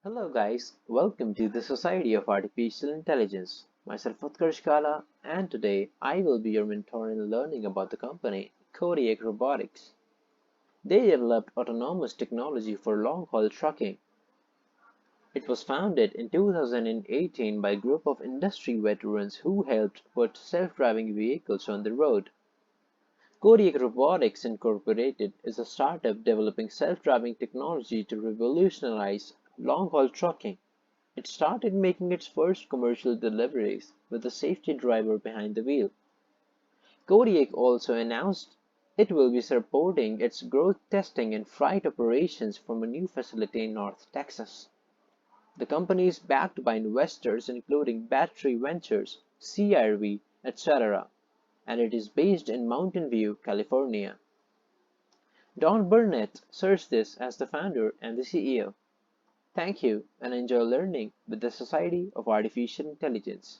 Hello guys, welcome to the Society of Artificial Intelligence. Myself Utkarsh Kala, and today I will be your mentor in learning about the company Kodiak Robotics. They developed autonomous technology for long-haul trucking. It was founded in 2018 by a group of industry veterans who helped put self-driving vehicles on the road. Kodiak Robotics Incorporated is a startup developing self-driving technology to revolutionize long-haul trucking. It started making its first commercial deliveries with a safety driver behind the wheel. Kodiak also announced it will be supporting its growth testing and flight operations from a new facility in North Texas. The company is backed by investors including Battery Ventures, CRV, etc., and it is based in Mountain View, California. Don Burnett serves this as the founder and the CEO. Thank you and enjoy learning with the Society of Artificial Intelligence.